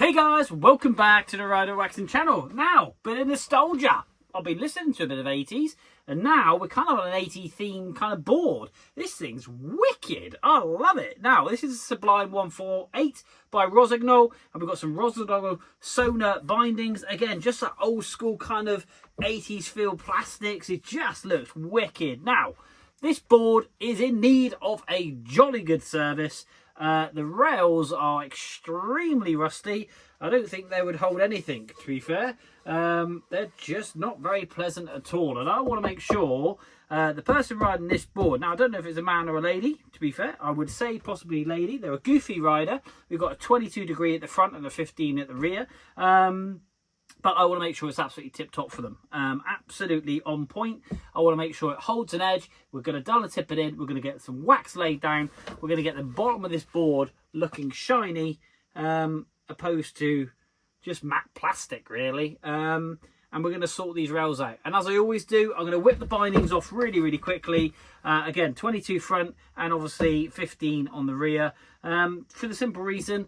Hey guys, welcome back to the Rider Waxing channel. Now, bit of nostalgia. I've been listening to a bit of 80s, and now we're kind of on an 80s theme kind of board. This thing's wicked. I love it. Now, this is a Sublime 148 by Rossignol, and we've got some Rossignol Sona bindings. Again, just that old school kind of 80s feel plastics. It just looks wicked. Now, this board is in need of a jolly good service. The rails are extremely rusty. I don't think they would hold anything, to be fair. They're just not very pleasant at all. And I want to make sure the person riding this board, now I don't know if it's a man or a lady, to be fair. I would say possibly lady. They're a goofy rider. We've got a 22 degree at the front and a 15 at the rear. But I want to make sure it's absolutely tip-top for them. Absolutely on point. I want to make sure it holds an edge. We're going to dull and tip it in. We're going to get some wax laid down. We're going to get the bottom of this board looking shiny, opposed to just matte plastic, really. And we're going to sort these rails out. And as I always do, I'm going to whip the bindings off really, really quickly. Again, 22 front and obviously 15 on the rear. For the simple reason,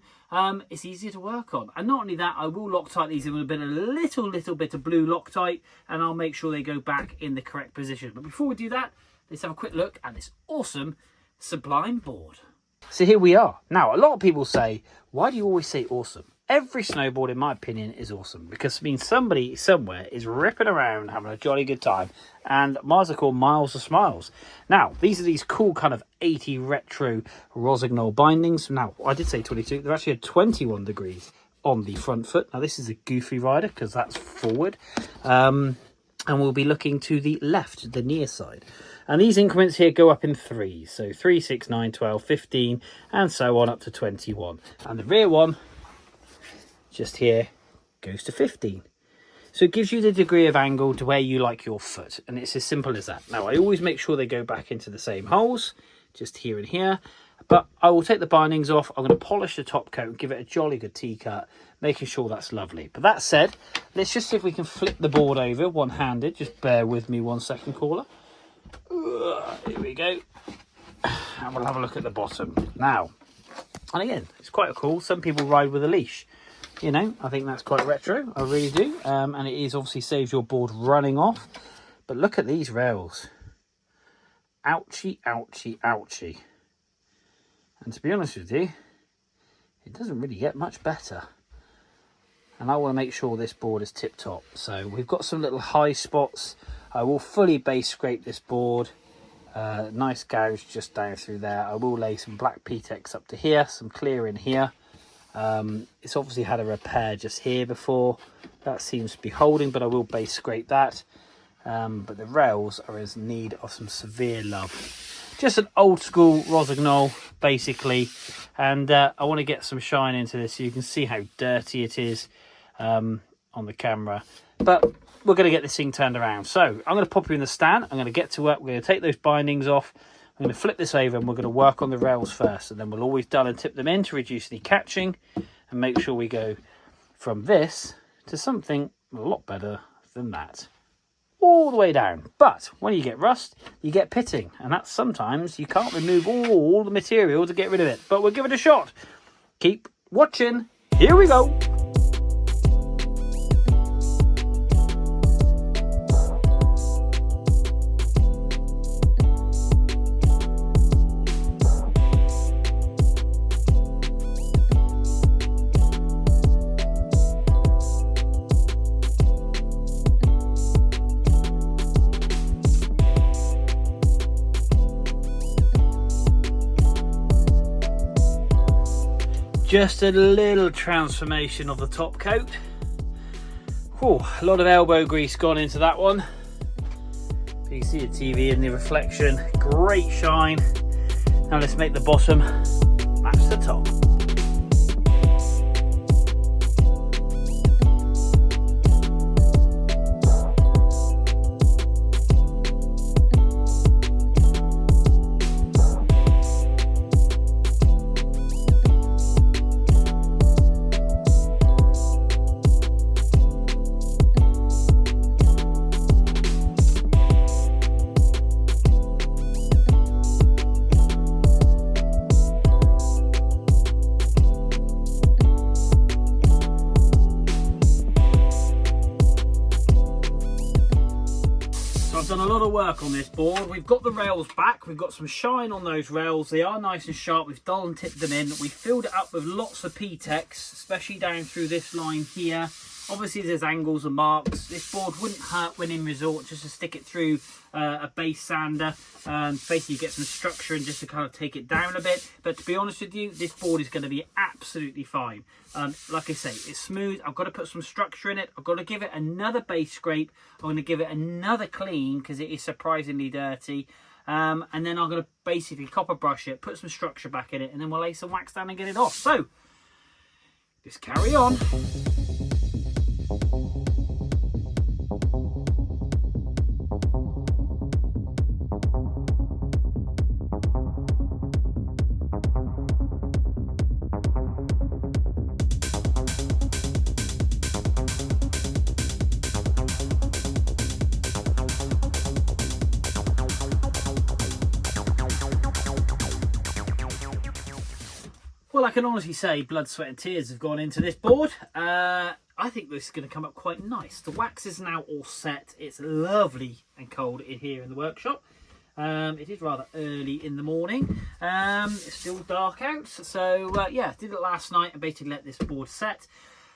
it's easier to work on. And not only that, I will Loctite these in with a little bit of blue Loctite, and I'll make sure they go back in the correct position. But before we do that, let's have a quick look at this awesome Sublime board. So here we are. Now, a lot of people say, why do you always say awesome? Every snowboard, in my opinion, is awesome because it means somebody somewhere is ripping around, having a jolly good time, and miles are called miles of smiles. Now, these are these cool kind of 80 retro Rossignol bindings. Now, I did say 22. They're actually at 21 degrees on the front foot. Now, this is a goofy rider because that's forward. And we'll be looking to the left, the near side. And these increments here go up in threes. So 3, 6, 9, 12, 15, and so on up to 21. And the rear one, just here, goes to 15. So it gives you the degree of angle to where you like your foot, and it's as simple as that. Now, I always make sure they go back into the same holes, just here and here, but I will take the bindings off. I'm going to polish the top coat, give it a jolly good T-cut, making sure that's lovely. But that said, let's just see if we can flip the board over one-handed. Just bear with me 1 second, caller. Here we go. And we'll have a look at the bottom. Now, and again, it's quite cool. Some people ride with a leash. You know, I think that's quite retro. I really do. And it is obviously saves your board running off. But look at these rails. Ouchie, ouchie, ouchie. And to be honest with you, it doesn't really get much better. And I want to make sure this board is tip-top. So we've got some little high spots. I will fully base scrape this board. Nice gouge just down through there. I will lay some black P-Tex up to here, some clear in here. It's obviously had a repair just here before. That seems to be holding, but I will base scrape that. But the rails are in need of some severe love. Just an old school Rossignol, basically. And I want to get some shine into this so you can see how dirty it is on the camera. But we're going to get this thing turned around. So I'm going to pop you in the stand. I'm going to get to work. We're going to take those bindings off. I'm going to flip this over and we're going to work on the rails first, and then we'll always dull and tip them in to reduce any catching and make sure we go from this to something a lot better than that, all the way down. But when you get rust, you get pitting, and that's sometimes you can't remove all the material to get rid of it, but we'll give it a shot. Keep watching. Here we go. Just a little transformation of the top coat. Whew, a lot of elbow grease gone into that one. You can see the TV in the reflection. Great shine. Now let's make the bottom match the top. I've done a lot of work on this board. We've got the rails back. We've got some shine on those rails. They are nice and sharp. We've dull and tipped them in. We filled it up with lots of P-Tex, especially down through this line here. Obviously, there's angles and marks. This board wouldn't hurt when in resort, just to stick it through a base sander and basically get some structure and just to kind of take it down a bit. But to be honest with you, this board is going to be absolutely fine. Like I say, it's smooth. I've got to put some structure in it. I've got to give it another base scrape. I'm going to give it another clean because it is surprisingly dirty. And then I'm going to basically copper brush it, put some structure back in it, and then we'll lay some wax down and get it off. So, just carry on. Well, I can honestly say blood, sweat and tears have gone into this board. I think this is going to come up quite nice. The wax is now all set. It's lovely and cold in here in the workshop. It is rather early in the morning. It's still dark out. So, yeah, did it last night and basically let this board set.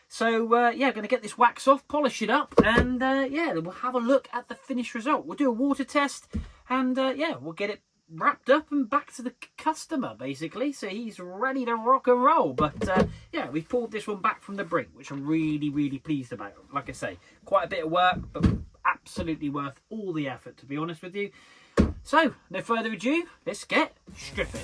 So, yeah, going to get this wax off, polish it up, and, yeah, then we'll have a look at the finished result. We'll do a water test, and, yeah, we'll get it wrapped up and back to the customer, basically, so he's ready to rock and roll. But yeah, we've pulled this one back from the brink, which I'm really pleased about. Like I say, quite a bit of work, but absolutely worth all the effort, to be honest with you. So no further ado, let's get stripping.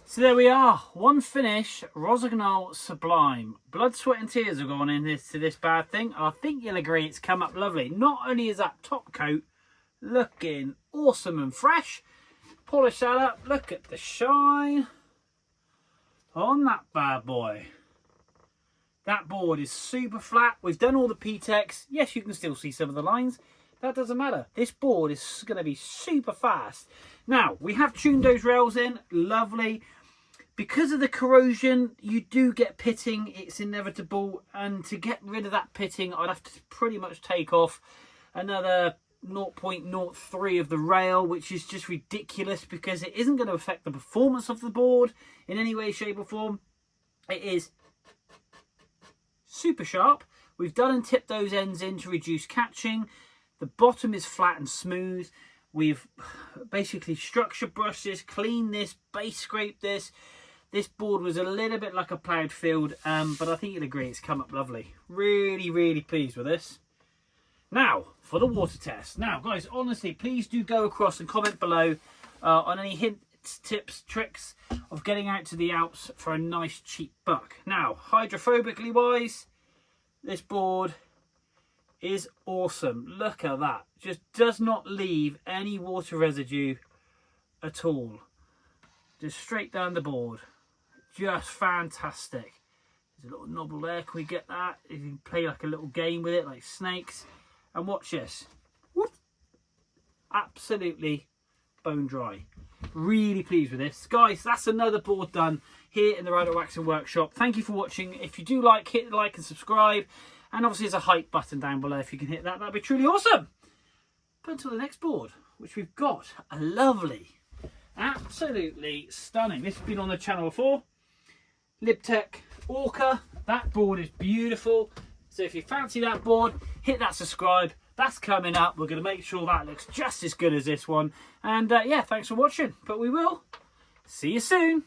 So there we are, one finish, Rossignol Sublime. Blood, sweat and tears have gone into this bad thing. I think you'll agree it's come up lovely. Not only is that top coat looking awesome and fresh, polish that up, look at the shine on that bad boy. That board is super flat. We've done all the P-Tex. Yes, you can still see some of the lines. That doesn't matter. This board is going to be super fast. Now, we have tuned those rails in. Lovely. Because of the corrosion, you do get pitting. It's inevitable. And to get rid of that pitting, I'd have to pretty much take off another 0.03 of the rail, which is just ridiculous because it isn't going to affect the performance of the board in any way, shape or form. It is super sharp. We've done and tipped those ends in to reduce catching. The bottom is flat and smooth. We've basically structure brushed this, cleaned this, base scraped this. This board was a little bit like a ploughed field, but I think you'll agree it's come up lovely. Really pleased with this. Now, for the water test. Now, guys, honestly, please do go across and comment below on any hints, tips, tricks of getting out to the Alps for a nice cheap buck. Now, hydrophobically wise, this board is awesome. Look at that. Just does not leave any water residue at all. Just straight down the board. Just fantastic. There's a little knobble there. Can we get that? You can play like a little game with it, like snakes. And watch this. Whoop. Absolutely bone dry. Really pleased with this. Guys, that's another board done here in the Rider Waxing Workshop. Thank you for watching. If you do like, hit the like and subscribe. And obviously there's a hype button down below. If you can hit that, that'd be truly awesome. But until the next board, which we've got a lovely, absolutely stunning. This has been on the channel before. Libtech Orca. That board is beautiful. So if you fancy that board, hit that subscribe. That's coming up. We're going to make sure that looks just as good as this one. And yeah, thanks for watching. But we will see you soon.